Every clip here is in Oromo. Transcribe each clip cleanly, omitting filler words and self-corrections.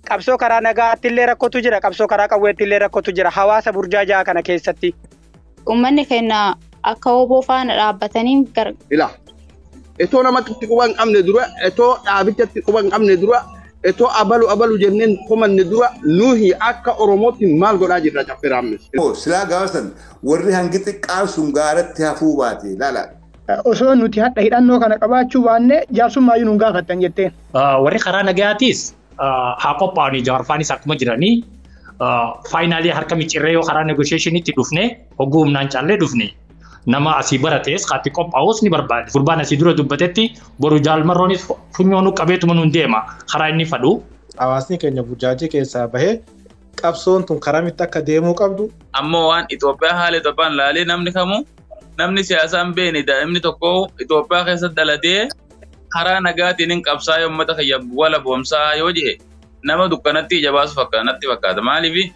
qabsoo karaa nagaatti illee rakkotu jira, qabsoo karaa qawweetti illee rakkotu jira hawaasa burjaajaa kana keessatti. Uummanni keenya akka obbo faana dhaabbatanii ila etoo namatti quban qabne dura etoo dhaabichatti quban qabne dura etoo abalu jenneen komanne dura nuhi akka oromootti maal godhaa jirra caffiraamnes. Silaa gaafasan warri hangi xiqqaan sun gaaratti hafuu baate laala. Osoo nuti hadha hidhannoo kana qabaachuu baanne jaarsummaa nu gaafattan jetteen. Warri karaa nagayaatis haa qophaa'anii jaarfaanis akkuma jiranii faayinaalii harka micciirree yoo karaa negotiyeeshiniitti dhufne hogguu humnaan caallee dhufne. Nama asii baratees kaatti qophaa'us ni barbaade. Gurbaan asii dura dubbatetti boru jaalmarroonis funyoonuu qabeetuma nuun deema karaa inni fadhu. Hawaasni keenya burjaajii keessaa bahee qabsoon tun karamitti akka deemuu qabdu. Ammoo waan Itoophiyaa haala Itoophiyaan laalee namni kamuu namni siyaasaan beeni daa'imni tokko Itoophiyaa keessatti dhalatee karaa nagaatiin hin qabsaa uummata kiyya wala boomsaa yoo jedhe nama dukkanatti ija baasu fakkaata. Maaliif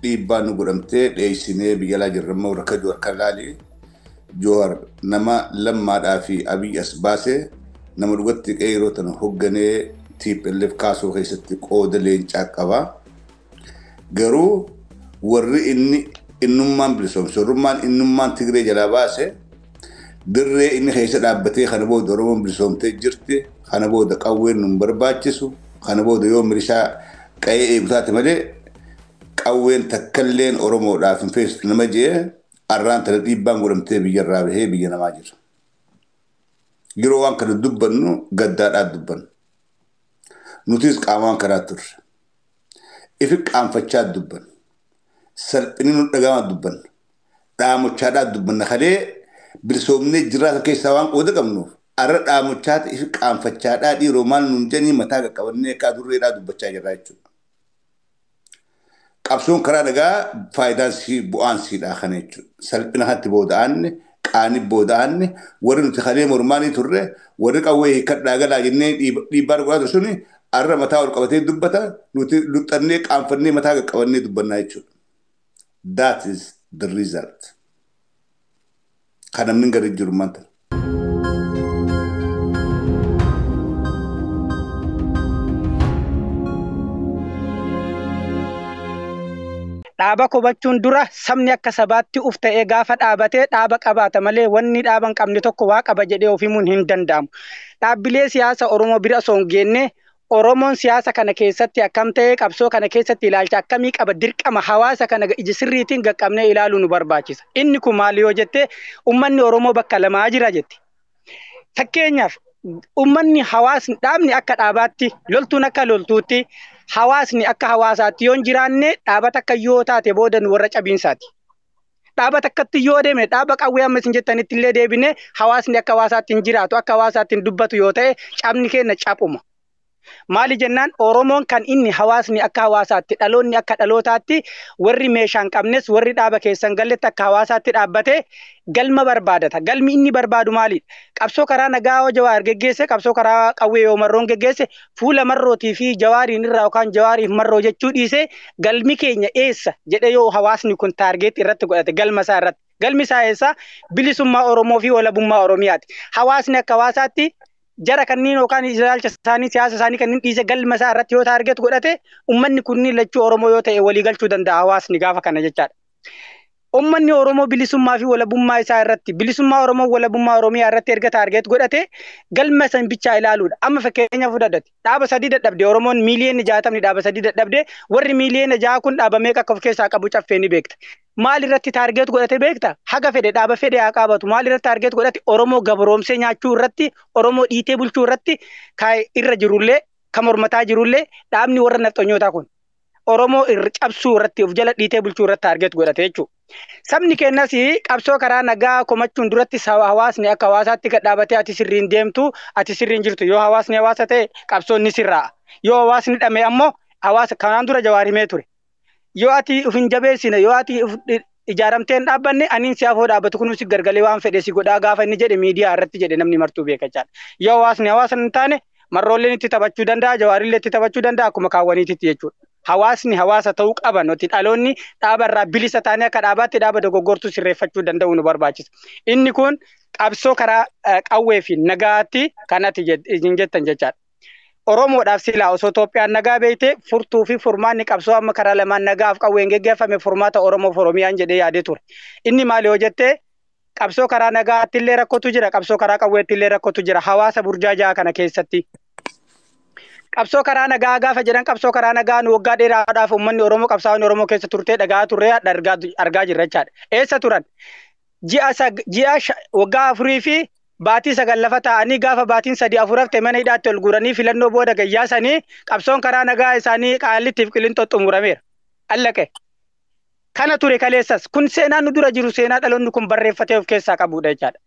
dhiibbaan nu godhamtee dheessinee biyya laa jirrammoo rakkaduu harka laalee. Johar nama lammaadhaa fi Abiy as baasee nama dhugatti qeeroo tana hogganee TPLF kaasoo keessatti qooda leencaa qaba. Garuu warri innummaan bilisoomse warrummaan innummaan Tigree jalaa baase dirree inni keessa dhaabbatee kana booda Oromoon bilisoomtee jirti. Kana booda qawween nun barbaachisu. Kana booda yoo milishaa qa'ee eegutaate malee qawween takkalleen Oromoodhaaf hin feesisu nama jee arraan tana dhiibbaan godhamtee biyyarraa bahee biyya namaa jira. Yeroo waan kana dubbannu gaddaadhaan dubbannu. Nutis qaamaan karaa turre. Ifi qaanfachaa dubbannu. Salphini nu dhagaama dubbannu. Dhaamochaadhaan dubbanna kalee bilisoomnee jiraata keessaa waan qooda qabnuuf arra dhaamochaata ifi qaanfachaadhaa dhiiroo maal nuun janii mataa qaqqabannee akka adurreedhaa dubbachaa jirra jechuudha. Qabsoon karaa nagaa faayidaan bu'aan siidhaa kana jechuudha. Salphina hatti booda'aanne qaanii booda'aanne warri nuti kalee mormaanii turre warri qawwee hiikkadhaa galaa jennee dhiibbaa dhugaa suni arra mataa ol qabatee dubbata nuti luxxannee qaanfannee mataa qaqqabannee dubbannaa jechuudha. That is the result. Kan namni gadi jiru maanta. Dhaaba kobachuun dura sabni akka sabaatti uf ta'ee gaafa dhaabatee dhaaba qabaata malee wanni dhaaba hin qabne tokko waa qaba jedhee of himuun hin danda'amu. Dhaabbilee siyaasa Oromoo bira osoo hin geenne Oromoon siyaasa kana keessatti akkam ta'ee qabsoo kana keessatti ilaalcha akkamii qaba dirqama hawaasa kana ija sirriitiin qaqqabnee ilaaluu nu barbaachisa. Inni kun maali yoo jette uummanni Oromoo bakka lamaa jira jette. Fakkeenyaaf uummanni hawaasni dhaabni akka dhaabaatti loltuun akka loltuutti hawaasni akka hawaasaatti yoo hin jiraanne dhaabata akka yoo taate boodan warra cabiinsaati. Dhaabata akkatti yoo deemne dhaaba qawwee amma isin jettanitti illee deebine hawaasni akka hawaasaatti hin jiraatu akka hawaasaatti hin dubbatu yoo ta'e cabni keenya cabuma. Maali jennaan Oromoon kan inni hawaasni akka hawaasaatti dhaloonni akka dhalootaatti warri meeshaan qabnes warri dhaaba keessan galletti akka hawaasaatti dhaabbatee galma barbaadata. Galmi inni barbaadu maali? Qabsoo karaa nagaa Jawaar geggeesse qabsoo karaa qawwee yoo marroon geggeesse fuula marrootii fi jawaariin irraa yookaan jawaariif marroo jechuu dhiise galmi keenya eessa jedhe yoo hawaasni kun taargeetti irratti godhate galma isaa irratti. Galmi isaa eessa? Bilisummaa Oromoo fi walabummaa Oromiyaati. Hawaasni akka hawaasaatti jara kanneen yookaan ilaalcha isaanii siyaasa isaanii kanneen dhiise galma isaa irratti yoo taargeet godhate uummanni kunniin lachuu Oromoo yoo ta'e walii galchuu danda'a hawaasni gaafa kana jechaadha. Uummanni Oromoo bilisummaa fi walabummaa isaa irratti bilisummaa Oromoo walabummaa Oromiyaa irratti erga taargeet godhate galma san bichaa ilaaluudha. Amma fakkeenya fudhadhate dhaaba sadii dadhabde Oromoon miiliyoona 60 dhaaba sadii dadhabde warri miiliyoona 6 kun dhaaba meeqa akka of keessaa qabu caffee ni beekta. Maal irratti taargeet godhate beekta? Haga fedhe dhaaba fedhe haa qabatu. Maal irratti taargeet godhate? Oromoo gabroomsee nyaachuu irratti, Oromoo dhiitee bulchuu irratti irra jirullee, kan mormataa jirullee dhaabni warra nafxanyootaa kun Oromoo irra cabsuu irratti of jala dhiitee bulchuu irratti taargeet godhate jechuudha. Sabni keenyas qabsoo karaa nagaa komachuun duratti hawaasni akka hawaasaatti gad dhaabatee ati sirriin deemtu, ati sirriin jirtu yoo hawaasni hawaasa ta'e qabsoonni sirraa. Yoo hawaasni dhame ammoo hawaasa kanaan dura Jawaar himee ture. Yoo ati uf hin jabeessine yoo ati ijaaramteen dhaabbanne aniin si afoo dhaabbatu kun si gargalee waan fedhe si godhaa gaafa inni jedhe miidiyaa irratti jedhe namni martuu beekachaadha. Yoo hawaasni hawaasa hin taane marroolleen itti taphachuu danda'a, Jawaarillee itti taphachuu danda'a akkuma kaawwaniititti jechuudha. Hawaasni hawaasa ta'uu qaban nuti dhaloonni dhaabarraa bilisa taanee akka dhaabaatti dhaaba dogoggortuu sirreeffachuu danda'u nu barbaachisa. Inni kun qabsoo karaa qawwee fi nagaatti kanatti hin jettan jechaadha. Oromoodhaaf silaa osoo Itoophiyaan nagaa beekte furtuu fi furmaanni qabsoo amma karaa lamaan nagaaf qawween geggeeffame furmaata Oromoof Oromiyaan jedhee yaadee ture. Inni maali yoo jettee qabsoo karaa nagaatti illee rakkootu jira, qabsoo karaa qawweetti illee rakkootu jira hawaasa burjaajaa kana keessatti. Qabsoo karaa nagaa gaafa jedhan qabsoo karaa nagaa nu waggaa dheeraadhaaf uummanni Oromoo qabsaa'onni Oromoo keessa turtee dhagaa turree argaa jirra jechaadha. Eessa turan? Ji'a waggaa 4 fi baatii 9 lafa taa'anii gaafa baatiin 3-4 hafte mana hidhaatti ol guuranii filannoo booda gayyaasanii qabsoon karaa nagaa isaanii qaallittiif qilintoo xumurameera. Allaqe. Kana ture kaleessas kun seenaan nu dura jiru seenaa dhaloonni kun barreeffatee of keessaa qabudha jechaadha.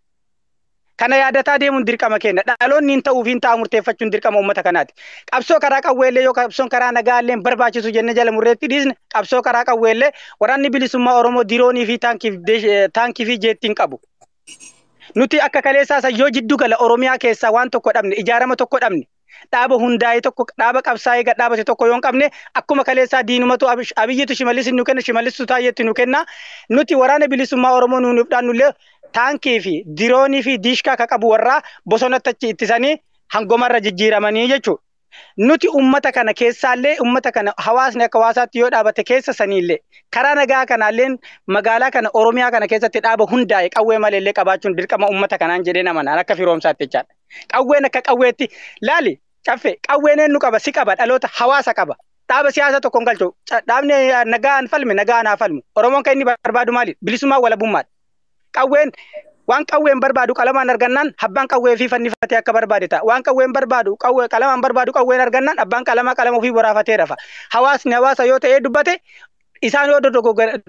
Kana yaadataa deemuun dirqama kenna. Dhaloonni hin ta'uuf hin ta'a murteeffachuun dirqama uummata kanaati. Qabsoo karaa qawweellee yoo qabsoon karaa nagaallee barbaachisu jenne jala murreetti dhiisne qabsoo karaa qawweellee waraanni bilisummaa Oromoo diroonii fi taankii fi jeettiin qabu. Nuti akka kaleessaa yoo jiddu gala Oromiyaa keessaa waan tokko dhabne ijaarama tokko dhabne dhaaba hundaa'ee tokko dhaaba qabsaa'ee gad dhaabate tokko yoo hin qabne akkuma kaleessaa diinumatu abiyyitu shimallis nu kenna shimallistu taayyetti nu kenna nuti waraana bilisummaa Oromoo nuuf dhaannullee taankii fi diroonii fi diishkaa ka qabu warraa bosonatti achi ittisanii hangomarra jijjiiramanii jechuudha. Nuti ummata kana keessaallee ummata kana hawaasni akka hawaasaatti yoo dhaabate keessa saniillee karaa nagaa kanaalleen magaalaa kana Oromiyaa kana keessatti dhaaba hundaa'e qawwee maleellee qabaachuun dirqama ummata kanaan jedhee namanaan akka firoomsaatti jechaadha. Qawween akka qawweetti laali caffe qawween eenyu qaba si qaba dhaloota hawaasa qaba. Dhaaba siyaasa tokkoon galchu dhaabni nagaan falme nagaan haa falmu. Oromoon kan inni barbaadu maali? Bilisummaa walabummaadha. Qawween waan qawween barbaadu qalamaan argannaan abbaan qawwee fi fannifatee akka barbaade ta'a. Waan qawween barbaadu qalamaan barbaadu qawween argannaan abbaan qalama ofii boraafatee rafa. Hawaasni hawaasa yoo ta'ee dubbate isaan yoo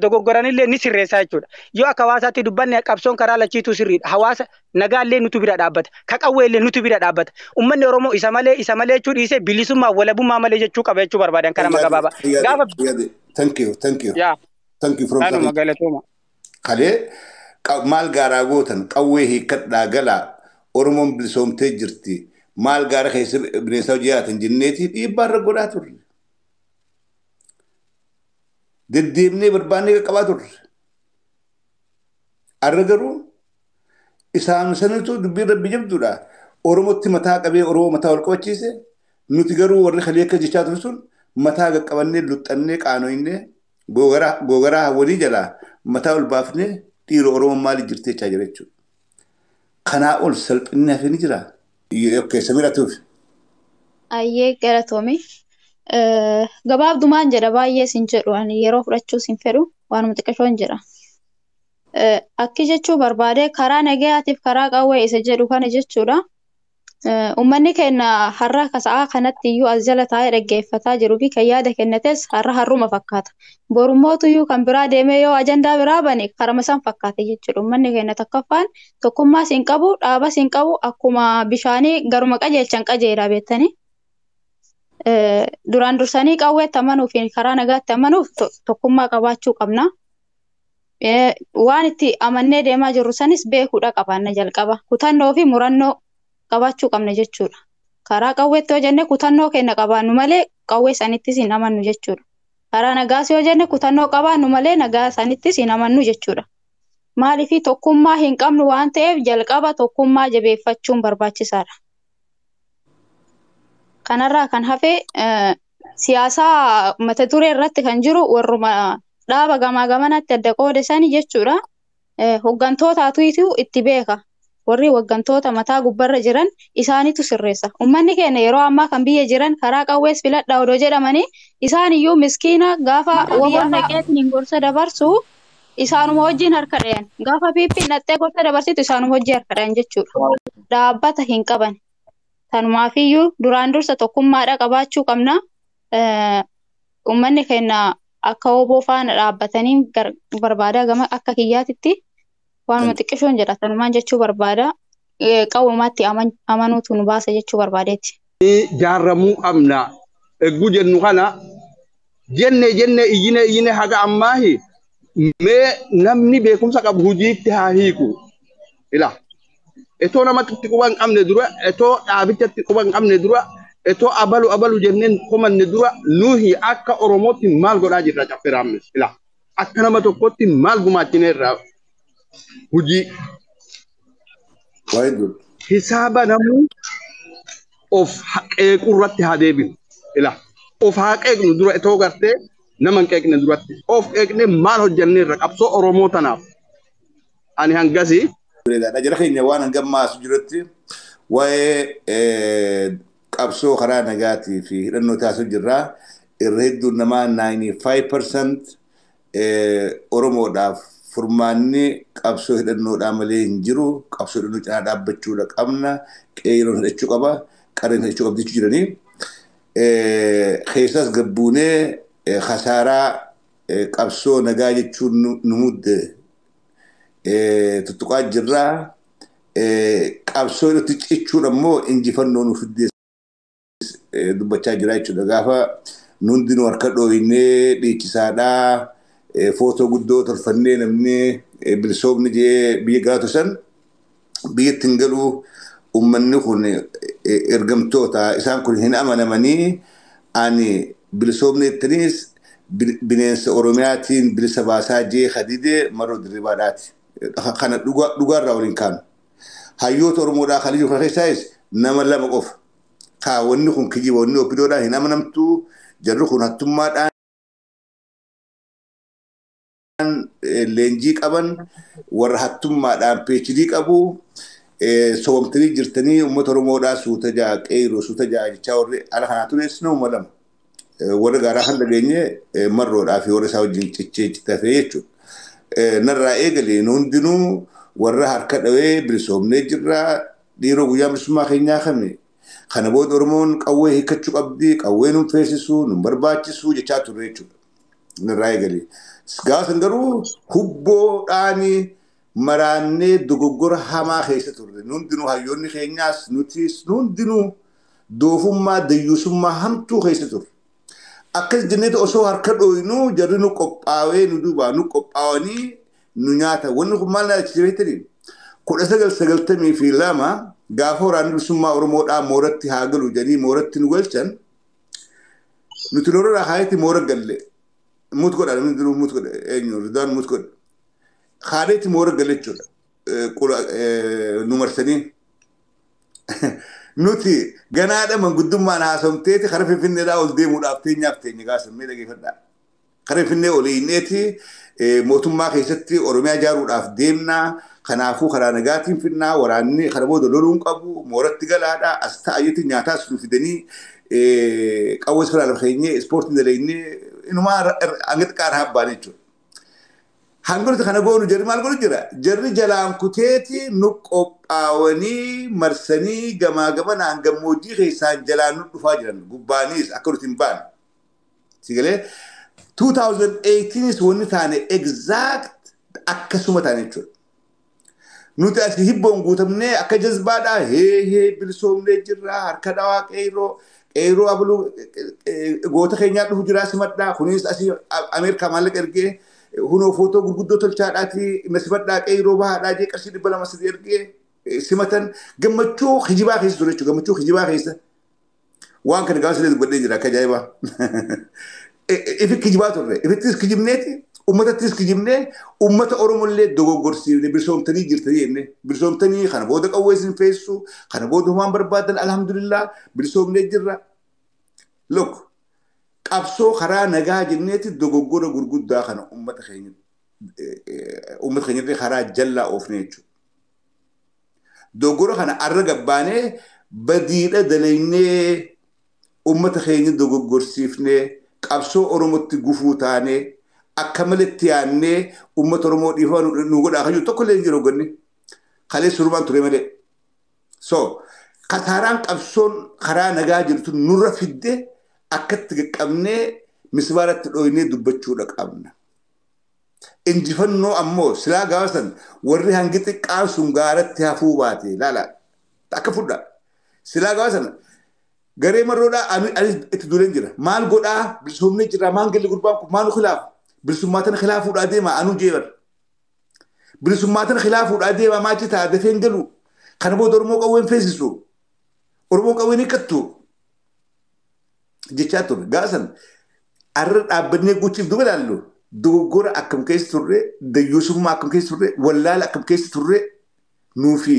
dogoggoranillee ni sirreessaa jechuudha. Yoo akka hawaasaatti dubbanne qabsoon karaa lachiituu sirriidha. Hawaasa nagaallee nutu bira dhaabbata. Ka qawweellee nutu bira dhaabbata. Uummanni Oromoo isa malee jechuu dhiisee bilisummaa walabummaa malee jechuu qaba jechuu barbaadan kana magabaaba. Gaafa Thank you. yaa Thank you from kanuma galatooma. Kalee maal gaaraa gootan qawwee hiikkadhaa galaa Oromoon bilisoomtee jirti. Maal gaara keessa bineensa hojii haatan jenneetii dhiibbaarra godhaa turre. Deddeebinee barbaannee qaqqabaa turre. Arra garuu isaan sanitu dubbiin rabbi jabduudha. Oromootti mataa qabee Oromoo mataa ol qabachiise. Nuti garuu warri kalee akka jechaa ture sun mataa qaqqabannee luxxannee qaanoynee googaraa walii jalaa mataa ol baafnee dhiiroo Oromoon maali jirtee jechaa jira jechuudha. Kanaa ol salphinni hafee ni jira. Okay, Samira tuuf. Ayyee galatoomi. Gabaabdumaan jedha baay'ee sin jedhu ani yeroo fudhachuu sin fedhu waanuma xiqqashoon jedha. Akki jechuu barbaade karaa nagaatiif karaa qawwee isa jedhu kana jechuudha. Uummanni keenya har'a kasa'aa kanatti iyyuu as jala taa'ee dhaggeeffataa jiruu fi kan yaada kennates har'a harruma fakkaata. Borummootu iyyuu kan biraa deemee yoo ajandaa biraa bane karama san fakkaate jechuudha. Uummanni keenya takkaffaan tokkummaa siin qabu dhaaba siin qabu akkuma bishaanii garuma qajeelchan qajeelaa beektanii. Duraan dursanii qawweetti amanuu fi karaa nagaatti amanuuf tokkummaa qabaachuu qabna. Waan itti amannee deemaa jirru sanis beekuudha qabaanna jalqaba. Kutannoo fi murannoo qabaachuu qabna jechuudha. Karaa qawweetti yoo jenne kutannoo keenya qabaannu malee qawwee sanittis hin amannu jechuudha. Karaa nagaas yoo jenne kutannoo qabaannu malee nagaa sanittis hin amannu jechuudha. Maaliif tokkummaa hin qabnu waan ta'eef jalqaba tokkummaa jabeeffachuun barbaachisaadha. Kanarraa kan hafe siyaasaa mata duree irratti kan jiru warruma dhaaba gamaa gamanatti adda qoodessanii jechuudha. Hoggantootaatu itti beeka. Warri hooggantoota mataa gubbarra jiran isaanitu sirreessa. Uummanni keenya yeroo ammaa kan biyya jiran karaa qawwees filadhaa odoo jedhamanii isaan iyyuu miskiina gaafa waan naqeetiin gorsa dabarsu isaanuma wajjin harka dhayan. Gaafa piippiin dhattee gorsa dabarsitu isaanuma wajjin harka dhayan jechuudha. Dhaabbata hin qaban. Tanumaafiyyuu duraan dursa tokkummaadha qabaachuu qabna. Uummanni keenya akka oboo faana dhaabbatanii barbaadaa gama akka kiyyaatitti waanuma xiqqishoon jedha tanumaan jechuu barbaada. Qawwumaatti amanuutu nu baasa jechuu barbaadeetti. Jaarramuu qabna. Egguu jennu kana jenne iyyine haga ammaahi mee namni beekumsa qabu hojiitti haa hiiku. Ila etoo namatti quban qabne dura etoo dhaabichatti quban qabne dura etoo abalu jenneen komanne dura nuhi akka Oromootti maal godhaa jirra caffiraamnes. Ila akka nama tokkotti maal gumaachineerra hojii. Hisaaba namuu of haqeequu irratti haa deebinu. Ila of haqeeqnu dura itoo gartee nama hin qeeqne duratti of qeeqne maal hojjannee irra qabsoo Oromoo tanaaf ani hangasii. Ajara keenya waan hangammaa jirutti waa'ee qabsoo karaa nagaatii fi hidhannoo taasisuu jirraa irra hedduun namaa 95% Oromoodhaaf furmaanni qabsoo hidhannoodhaa malee hin jiru. Qabsoo hidhannoo cinaa dhaabbachuudha qabna. Qeeroon hidhachuu qaba. Qareen hidhachuu qabdi jechuu jiranii. Keessas gabbuunee khasaaraa qabsoo nagaa jechuun nu mudde tuttuqaa jirraa. Qabsoo irratti cichuun ammoo injifannoo nu fiddee dubbachaa jira jechuudha. Gaafa hundinuu harka dhoohinee dhiichisaadhaa. Footoo guddoo tolfannee namni bilisoomni jee biyya gaatu san biyyatti hin galuu uummanni kun ergamtoota isaan kun hin amanamanii ani bilisoomni jettaniis bineensa Oromiyaatiin bilisa baasaa jee Khadidee Maroo Dirribaadhaati. Kana dhugaarraa waliin kaanu. Hayyoota Oromoodhaa kan jiru keessaayis nama lama qofa. Wanni kun kijiba wanni opidoodhaa hin amanamtu jarri kun hattummaadhaan leenjii qaban warra hattummaadhaan PhD qabu soomtanii jirtanii uummata Oromoodhaa suuta ja'a qeeroo suuta ja'a jechaa warri ala kanaa turees nama lama warra gaaraa kan dhageenye marroodhaa fi warra isaa wajjin cichee tafee jechuudha. Narraa eegalee hundinuu warra harka dhawee bilisoomnee jirra dhiiroo guyyaa bilisummaa keenyaa kame kana booda Oromoon qawwee hiikkachuu qabdi qawwee nun feesisuu nun barbaachisuu jechaa turre jechuudha. Narraa eegalee. Gaasan garuu hubboodhaani maraannee dogoggora hamaa keessa turre. Hundinuu hayyoonni keenyaas nutis hundinuu doofummaa dayyuusummaa hamtuu keessa turre. Akkas jennee osoo harka dhooyinuu jarri nu qophaawee nu duubaa nu qophaawanii nu nyaata. Wanni kun maal na achiisireettanii 1992 gaafa waraanni bilisummaa Oromoodhaa mooratti haa galu jedhanii mooratti nu galchan nuti lolirraa haayatti moora galle. Mut godha namni duruu mut godha eenyu Ridwaan mut godha. Haadheetti moora galle jechuudha. Nu marsanii. Nuti ganaadha manguddummaan haasomteeti karaa Finfinneedhaa ol deemuudhaaf teenyaaf teenya gaasammee dhageeffadhaa. Karaa Finfinnee ol hiinneeti mootummaa keessatti Oromiyaa ijaaruudhaaf deemnaa. Kanaafuu karaa nagaatiin finnaa waraanni kana booda loluun qabu mooratti galaadhaa as ta'ayyatti nyaataas nu fidanii qawwees firaa lafa keenyee ispoortiin dalaynee inumaa hanga xiqqaan habbaan jechuudha. Hangolti kana goonu jarri maal godhu jira? Jarri jalaan kuteeti nu qophaawanii marsanii gamaa gamanaan gammoojjii keessaan jalaan nu dhufaa jiran gubbaanis akka nuti hin baane. Sigalee 2018 wanni taane exact akkasuma taane jechuudha. Nuti asii hibboon guutamnee akka jazbaadhaa hee bilisoomnee jirra harka dhawaa qeeroo abuluu goota keenyaa dhufu jiraa simadhaa kunis asii Ameerikaa maallaqa ergee hunoo footoo gurguddoo tolchaadhaati na simadhaa qeeroo bahaadhaa jee qarshii 200 ergee simatan gammachuu hijibaa keessa ture jechuudha. Gammachuu hijibaa keessa waan kana gaafasilee dubbadhee jira akka ajaa'ibaa. Ifi kijibaa turre ifittis kijibneeti ummatattis kijibnee ummata Oromollee dogoggorsiifne bilisoomtanii jirtanii jenne bilisoomtanii kana booda qawweesin feessu kana booda humaan barbaadan alhamdulillah bilisoomnee jirra. Look qabsoo karaa nagaa jenneeti dogoggora gurguddaa kana ummata keenyarree karaa jallaa oofne jechuudha. Dogoggora kana arra gabbaanee badiidha dalaynee ummata keenya dogoggorsiifnee qabsoo Oromotti gufuu taanee akka malatti yaannee ummata Oromoo dhiifaa nu godhaa kan jiru tokkollee hin jiru ganni kalee surumaan ture malee. So kasaaraan qabsoon karaa nagaa jirtu nurra fidde akkatti qaqqabnee misbaaratti dhooynee dubbachuudha qabna. Injifannoo ammoo silaa gaafa san warri hangi xiqqaan sun gaaratti hafuu baate laala akka fudha. Silaa gaafa sana garee marroodhaa itti duuleen jira. Maal godhaa bilisoomnee jira maan galli gurbaan kun maanu khilaafu. Bilisummaatan khilaafuudhaa deema anuu jeebar. Bilisummaatan khilaafuudhaa deema maachi ta'a dafeen galu. Kana booda Oromoo qawween feesisu. Oromoo qawween hiikkattu. Jechaa ture. Gaasan arra dhaabbannee guuchiif duba ilaallu. Dogoggora akkam keessa turre, dayyuusummaa akkam keessa turre, wallaala akkam keessa turre nuufi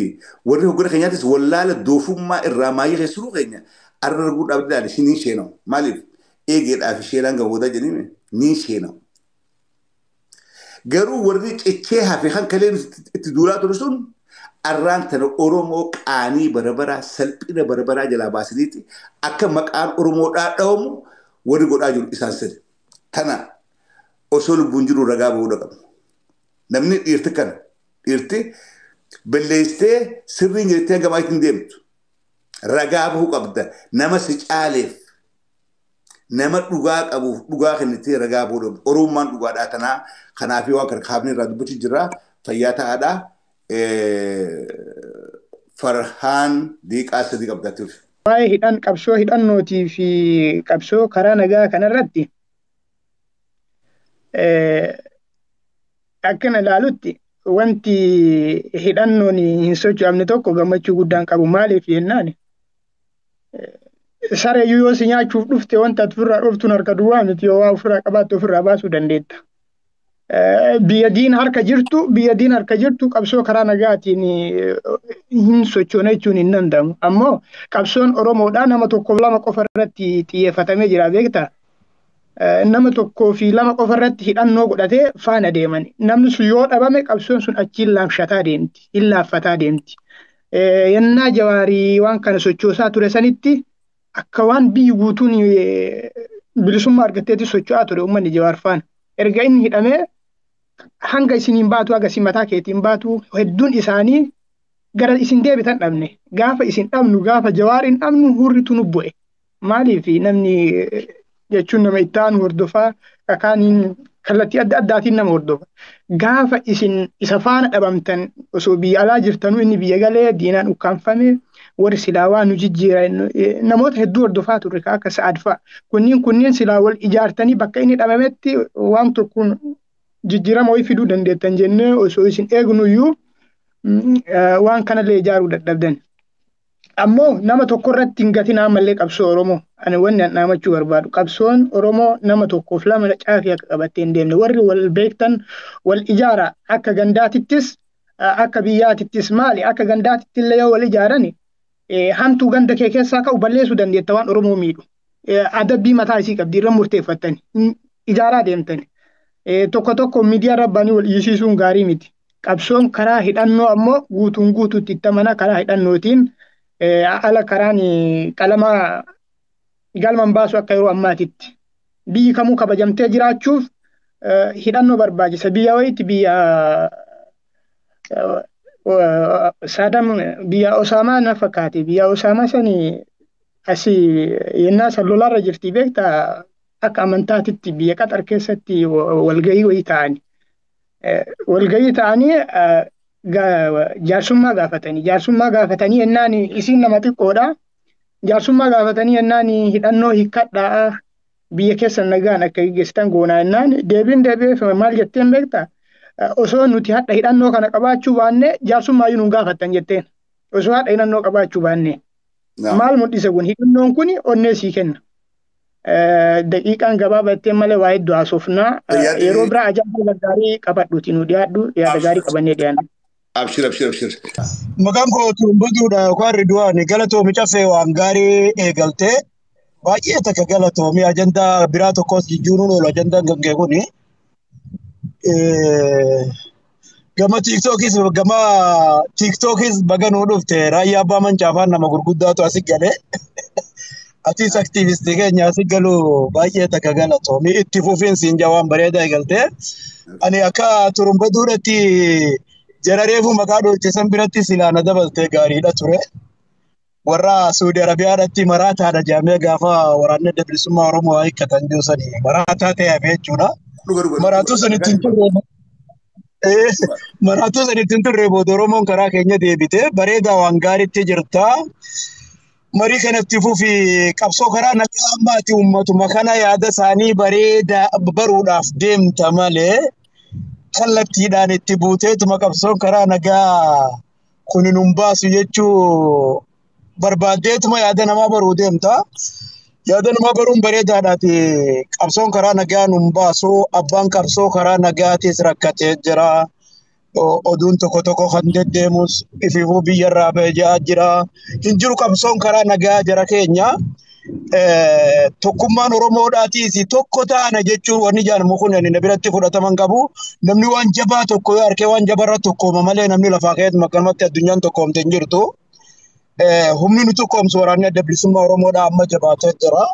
warri hoggana keenyaatis wallaala doofummaa irraa maayii keessuruu keenya arraguu dhabdaan isiniin sheenaw maaliif eegeedhaaf sheenaan gawwoodaa jedhime niin sheenaw garuu warri cichee hafe kan kaleen itti duulaa ture sun arraan tana Oromoo qaanii barabaraa salphina barabaraa jalaa baasaniiti akka maqaan Oromoo dhaadhawamu warri godhaa jiru isaan sadi tana osoo lubbuun jiru ragaa bahuu qabu namni dhiirti kana dhiirti balleessitee sirriin jettee gamaa ittiin deemtu ragaa bahuu qabda nama si caaleef nama dhugaa qabuuf dhugaa kennitee ragaa bahuu qabda Oromummaan dhugaadhaa tanaa kanaafii waan kana kaafnee irraa dubbachuu jirra fayyaa ta'aadhaa Farhaan Diiqaa sadii qabdaatiif. Waa'ee hidhan qabsoo hidhannootii fi qabsoo karaa nagaa kanarratti akkana ilaalutti wanti hidhannoon hin socho'amne tokko gammachuu guddaan qabu maaliif jennaan sareeyyuu yoo si nyaachuuf dhufte wanta ofirraa dhuftuun harka duwwaa miti yoo waa ofirraa qabaattu ofirraa baasuu dandeetta. Biyya diin harka jirtu qabsoo karaa nagaatiin hin sochoone jechuun hin danda'amu. Ammoo qabsoon Oromoodhaa nama tokkoof lama qofa irratti xiyyeeffatamee jira beektaa? Nama tokkoo fi lama qofa irratti hidhannoo godhatee faana deeman. Namni sun yoo dhabame qabsoon sun achiin laafshataa deemti, hin laaffataa deemti. Yennaa Jawaarii waan kana sochoosaa ture sanitti akka waan biyyi guutuun bilisummaa argatteetti socho'aa ture uummanni Jawaar faana. Erga inni hidhamee hanga isiniin baatu haga mataa keetiin baatu hedduun isaanii gara isin deebitan dhabne gaafa isin dhabnu gaafa Jawaariin dhabnu hurritu nu bu'e maaliif namni jechuun nama ittaan hordofaa kakaaniin kallattii adda addaatiin nama hordofa gaafa isin isa faana dhabamtan osoo biyya alaa jirtanuu inni biyya galee diinaan ukkaanfame warri silaawaa nu jijjiira namoota hedduu hordofaa turre akka Sa'aadfaa kunniin silaa wal ijaartanii bakka inni dhabametti waan tokkoon jijjiirama wayii fiduu dandeettan jennee osoo isin eegnuyyuu waan kanallee ijaaruu dadhabdan. Ammoo nama tokko irratti hin gatin ammallee qabsoo Oromoo ani wanni an dhaamachuu barbaadu qabsoon Oromoo nama tokkoof lama caafii akka qabattee hin deemne warri wal beektan wal ijaara akka gandaatittis akka biyyaatittis maali akka gandaatitti illee yoo wal ijaarani hamtuu ganda kee keessaa ka'u balleessuu dandeetta waan Oromoo miidhu. Adabbii mataa isii qabdi irra murteeffattani ijaaraa deemtani. Tokko miidiyaa rabbaanii wal dhiyeessisuun gaarii miti. Qabsoon karaa hidhannoo ammoo guutuun guutuutti itti amana karaa hidhannootiin ala karaan qalama galman baasu akka yeroo ammaatitti. Biyyi kamuu kabajamtee jiraachuuf hidhannoo barbaachisa. Biyya wayiitti biyya Saddam biyya Osaamaa na fakkaate biyya Osaamaa sanii asii yennaa san lolaarra jirti beektaa akka amantaatitti biyya Qaxar keessatti walgahii wayii ta'anii. Walgahii ta'anii jaarsummaa gaafatanii yennaan isiin nama xiqqoodha. Jaarsummaa gaafatanii yennaan hidhannoo hiikkadhaa biyya keessa nagaan akka gaggeessitan goonaa yennaan deebi'ee maal jetteen beektaa? Osoo nuti hadha hidhannoo kana qabaachuu baanne jaarsummaa nuun gaafattan jetteen. Osoo hadha hidhannoo qabaachuu baanne. Maal mul'isa kun hidhannoon kun onnee sii kenna. Daqiiqaan gabaabattee malee waa hedduu haasofnaa yeroo biraa ajaa'iba gaarii qabadhuuti nu dhiyaadhu yaada gaarii qabannee dhiyaanna. Abshir. Maqaan koo Turumbuduudha yookaan Ridwaan galatoomi caffee waan gaarii eegaltee baay'ee takka galatoomi ajandaa biraa tokkos jijjiiruun oolu ajandaan gangee kuni. Gama TikTokis baga nuu dhufte raayyaa abbaa mancaafaan nama gurguddaatu asii galee. Atis aktiivistii keenya asii galuu baay'ee takka galatoomi itti fufiinsiin jawaan bareedaa eegaltee. Ani akka Turumbuduudhatti jarareefu maqaa dhoolchisan biratti silaana dabaltee gaariidha ture. Warra Saudi Arabiyaadhatti maraataadha jaamee gaafa waraanni adda bilisummaa Oromoo hiikkatan jiru sanii maraataa ta'eef jechuudha. Maraatuu sanittiin turre booda Oromoon karaa keenya deebite bareedaa waan gaariitti jirta. Marii kanatti fufi qabsoo karaa nagaa ammaati uummatuma kana yaada isaanii bareedaa baruudhaaf deemta malee kallattiidhaan itti buuteetuma qabsoon karaa nagaa kun nun baasu jechuu barbaaddeetuma yaada namaa baruu deemta. Yaada namaa baruun bareedaadhaati qabsoon karaa nagaa nun baasu abbaan qabsoo karaa nagaatis rakkatee jira. oduun tokko kan deddeemus ififuu biyyarraa ba'ee jira. Hin jiru qabsoon karaa nagaa jara keenya. Tokkummaan Oromoodhaatis tokko taana jechuun wanni jaalamu kun na biratti fudhataman qabu. Namni waan jabaa tokko yoo harkee waan jabarra tokkooma malee namni lafaa keessatti makkanumatti addunyaan tokkoomte hin jirtu. Humni nu tokkoomsu waraanni adda bilisummaa Oromoodhaa amma jabaatee jira.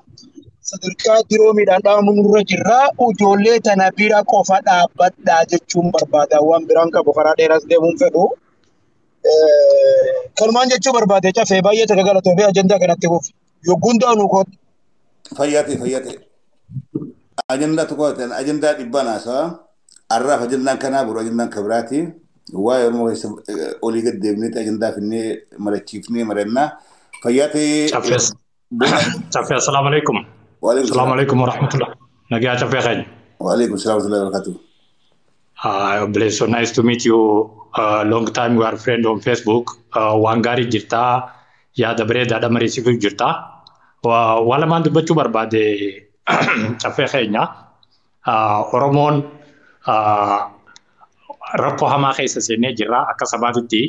Sadarkaa diroomiidhaan dhaabamu nurra jirra. Ijoollee tana bira qofa dhaabbadhaa jechuun barbaada. Waan biraan qabu karaa dheeraas deemuun fedhu. Kanumaan jechuu barbaade cafee baay'ee takka galatoofi ajandaa kanatti fuuf. Yogguun daanuu kooti. Fayyate. Ajandaa tokko ajandaa dhibbanaasa. Arraaf ajandaan kanaa buru ajandaan kabiraati. Waa'ee Oromoo keessa olii gad deemneeti ajandaa finnee marachiifnee marannaa. Fayyate. Caffee assalamu alaikum. Assalamu alaikum warahmatullah. Nagaa caffee khair. Waalaikum salam warahmatullahi wabarakatuh. Bless you. Nice to meet you. Long time we are friend on Facebook. Wangari jirta. Yaada bareedaadha mariisiisuuf jirta. Walumaan dubbachuu barbaade caffee keenya. Oromoon rakkoo hamaa keessa seenee jira akka sabaatitti.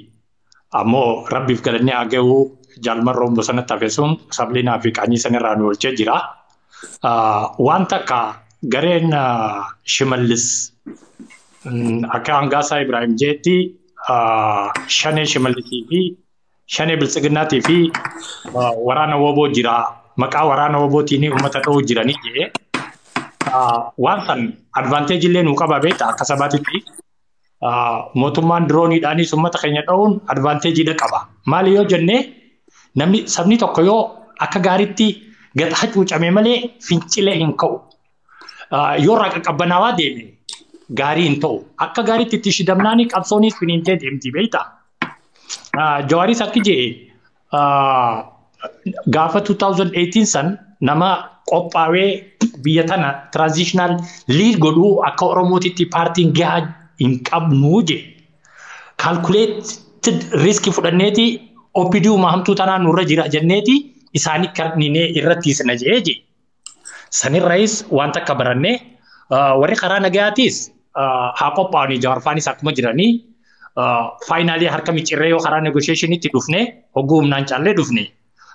Ammoo rabbiif galannee aga'uu jaalmarroon bosonatti hafeessuun sablinaa fi qaanyii sanirraa nu oolchee jira. Waan takka gareen Shimallis akka Hangaasaa Ibrahim jeetti shanee Shimallisii fi shanee Biltsiginnaatii fi waraana woboo jira. Maqaa waraana wobootiin uummata dha'uu jiranii jee. Waan san advaanteejii illee nuu qaba beektaa akka sabaatitti. Mootummaan dirooniidhaanis uummata keenya dha'uun advaanteejiidha qaba. Maali yoo jennee namni sabni tokko yoo akka gaariitti gad hacuucame malee fincilee hin ka'u. Yoo raqa qabbanaawaa deeme gaarii hin ta'u. Akka gaariitti itti shidamnaanii qabsoonis finiintee deemti beektaa. Jawaaris akki jee gaafa 2018 san nama qophaawee biyya tana transitional lead godhuu akka Oromootitti paartiin gahaa hin qabnu je. Calculated risk fudhanneeti OPDU mahamtuu tanaa nurra jira jenneeti isaanii karninee irratti isna je. Sanirraayis wanta akka barannee warri karaa nagayaatis haa qophaa'anii jawaarfaanis akkuma jiranii faayinaalii harka micirree yoo karaa negotiationitti dhufne hogguu humnaan caallee dhufne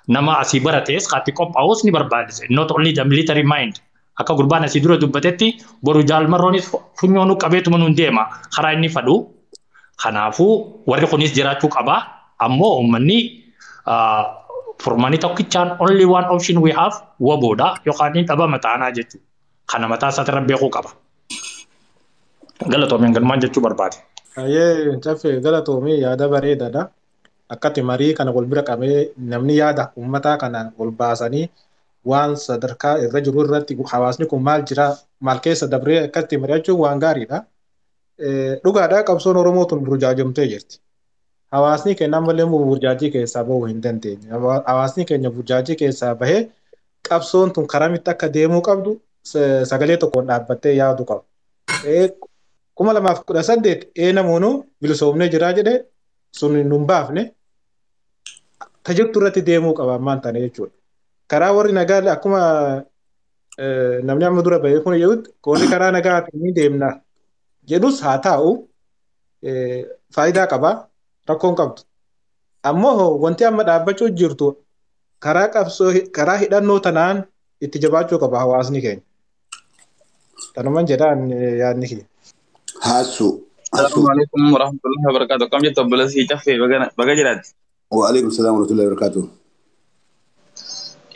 nama asii baratees kaatti qophaa'uus ni barbaadise. Not only the military mind. Akka gurbaan asii dura dubbatetti boru jaalmarroonis funyoonuu qabeetuma nuun deema karaa inni fadhu. Kanaafuu warri kunis jiraachuu qaba. Ammoo uummanni furmaanii tokkichaan only one option we have waboodha yookaan hin dhaba mataanaa jechuudha. Kana mataa isaatti beekuu qaba. Galatoomeen galmaan jechuu barbaade. Caffee galatoomee yaada bareedaadha. Akkatti marii kana wal bira qabee namni yaada uummataa kana wal baasanii waan sadarkaa irra jiru irratti hawaasni kun maal jira maal keessa dabree akkatti mari'achuun waan gaariidha. Dhugaadhaa qabsoon Oromootuun burjaajamtee jirti. Hawaasni keenya ammallee burjaajii keessaa bahuu hin dandeenye. Hawaasni keenya burjaajii keessaa bahee qabsoon tun karamitti akka deemuu qabdu sagalee tokkoon dhaabbattee yaadu qabu. 2018 namoonni bilisoomnee jiraa jedhee sun nun baafne tajirtu irratti deemuu qaba ammaan tana jechuudha. Karaa warri nagaa akkuma namni amma dura bahee kun jedhutti warri karaa nagaatiin ni deemna jedhus haa ta'u faayidaa qaba rakkoon qabdu. Ammoo wanti amma dhaabbachuu jirtu karaa qabsoo karaa hidhannoo tanaan itti jabaachuu qaba hawaasni keenya. Tanumaan jedhaan yaadni kiyya. Haasu. Assalamualaikum warahmatullahi wabarakatuh. Kam jatuh belasi cafe baga jirat. Waalaikumsalam warahmatullahi wabarakatuh.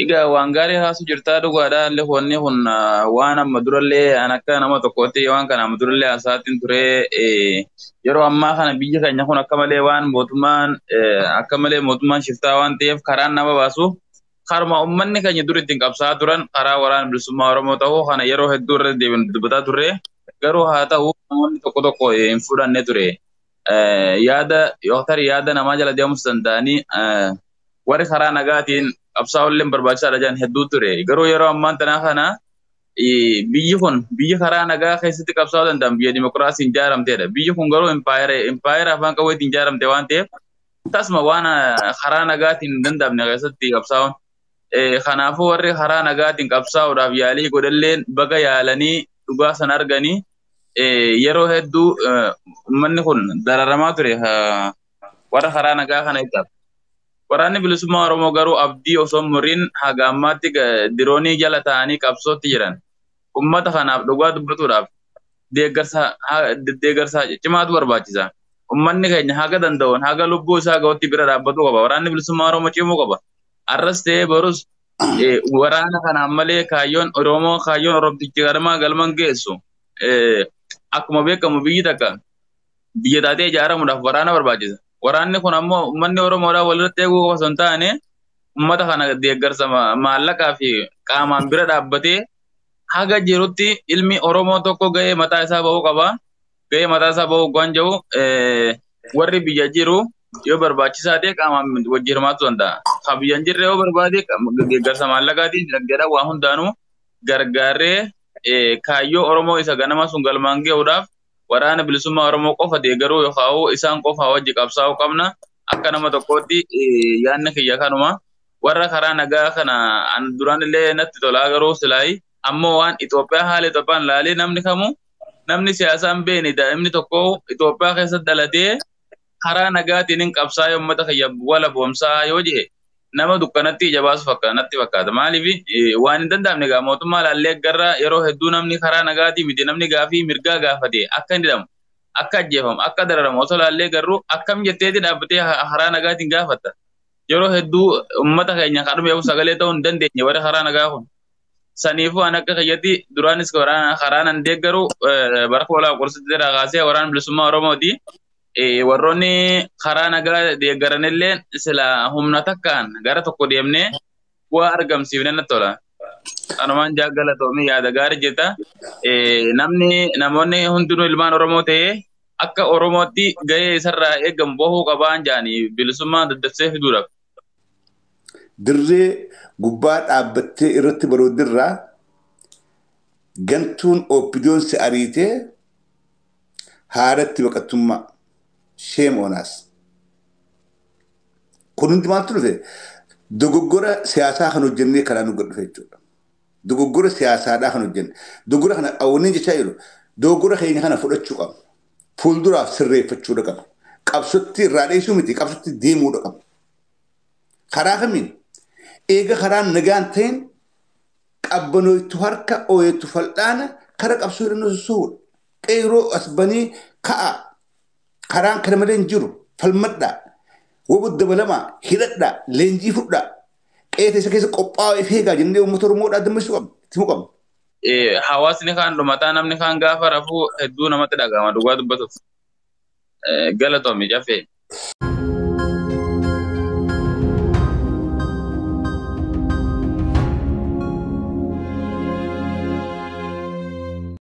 Iga wangari hasu jirta dugu ada le honni hun wana maduralle anaka nama tokkotti waan kana maduralle asatin ture yero amma kana biyya kanya kun akkamale waan mootummaan shiftaa waan ta'eef karaan nama baasu karma ummanni kanya duritti qabsaa turan karaa waraan bilisummaa Oromoo ta'uu kana yeroo hedduu irra deebiin dubbataa turre garuu haa ta'u namoonni tokko hin fudhanne ture yaada namaa jala deemus danda'anii warri karaa nagaatiin qabsaa olleen barbaachisaadha jedhan hedduu ture garuu yeroo ammaan tanaa kana biyyi kun biyya karaa nagaa keessatti qabsaa'uu danda'an biyya dimokiraasiin ijaaramteedha biyyi kun garuu impaayera afaan qawweetiin ijaaramte waan ta'eef tasuma waan karaa nagaatiin hin danda'amne keessatti qabsaa'uun kanaafuu warri karaa nagaatiin qabsaa'uudhaaf yaalii godhalleen baga yaalanii dhugaa san arganii yeroo hedduu uummanni kun dararamaa ture warra karaa nagaa kana ibsaaf. Waraanni bilisummaa Oromoo garuu abdii osoo muriin haga ammaatti diroonii jala ta'anii qabsootti jiran. Uummata kanaaf dhugaa dubbatuudhaaf deeggarsa cimaatu barbaachisa. Uummanni keenya haga danda'uun haga lubbuu isaa ga'utti bira dhaabbatu qaba. Waraanni bilisummaa Oromoo cimuu qaba. Arras ta'ee borus waraana kanaan malee kaayyoon Oromoo kaayyoon Oromtichi galman geessu. Akkuma beekamu biyyi takka biyya taatee ijaaramuudhaaf waraana barbaachisa. Waraanni kun ammoo uummanni Oromoodhaa walirratti eeguu qofa osoo hin taane uummata kana deeggarsa maallaqaa fi qaamaan bira dhaabbatee haga jirutti ilmi Oromoo tokko gahee mataa isaa bahuu qaba. Gahee mataa isaa bahuu waan jiru warri biyya jiru yoo barbaachisaa ta'e qaamaan wajjin hirmaachuu danda'a. Kan biyya hin jirre yoo barbaade deeggarsa maallaqaatiin dinagdeedhaan waa hundaanuu gargaaree kaayyoo Oromoo isa ganama sun galmaan gahuudhaaf waraana bilisummaa Oromoo qofa deeggaruu yookaan isaan qofa wajji qabsaa'uu qabna. Akka nama tokkootti yaadni kiyya kanuma. Warra karaa nagaa kana duraan illee natti tolaa garuu silaayi ammoo waan Itoophiyaa haala Itoophiyaan ilaalee namni siyaasaan beene daa'imni tokko Itoophiyaa keessatti dhalatee karaa nagaatiin hin qabsaa'e uummata kiyya wala boomsaa yoo jedhe nama dukkanatti ija baasu natti fakkaata. Maaliif waan hin danda'amne egaa mootummaa laallee garra yeroo hedduu namni karaa nagaatii miti namni gaafii mirgaa gaafate akka hin hidhamu akka ajjeefamu akka dararamu osoo laallee garuu akkam jetteeti dhaabbatee karaa nagaatiin gaafatta. Yeroo hedduu uummata keenya kadhumeef sagalee ta'uu hin dandeenye warra karaa nagaa kun. Saniifuu an akka kiyyatti duraanis karaa nan deeggaru bara koolaa qorsitti irraa kaasee waraana bilisummaa Oromooti. Warroonni karaa nagaa deeggaranillee sila humna takkaan gara tokko deemnee waa argamsiifne natti tola. Anumaan jaallatoomi yaada gaarii jetta. Namoonni hundinuu ilmaan Oromoo ta'ee akka Oromootti gahee isarraa eegamu bahuu qabaan jaanii bilisummaa daddafsee fiduudhaaf. Dirree gubbaa dhaabbattee irratti baroodirraa gantuun oppidiyoon si ariitee haaratti baqattummaa sheem oonaas. Kun hundi maaltu dhufe dogoggora siyaasaa kan hojjennee kanaa nu gad dhufe jechuudha. Dogoggora siyaasaadhaa kan hojjenne. Dogoggora kana awwaniin jechaa jiru. Dogoggora keenya kana fudhachuu qabna. Fuulduraaf sirreeffachuu qabna. Qabsotti irraa dheessuu miti qabsotti deemuudha qabna. Karaa kamiin eega karaan nagaan ta'in qabbanooytu harka ooyettu fal'aana kara qabsoo irra nusuudha. Qeeroo asbanii ka'a. Karaan kana malee hin jiru falmadhaa. Wabud dabalamaa hidhadhaa leenjii fudhaa. Qeeta isa keessa qophaa'ee feegaa jennee uummata Oromoodhaa dammaqsuu qabna. Timuu qabna. Hawaasni kaan dhumataa namni kaan gaafa rafuu hedduu namatti dhagahama dhugaa dubbatuuf. Galatoomi jaffee.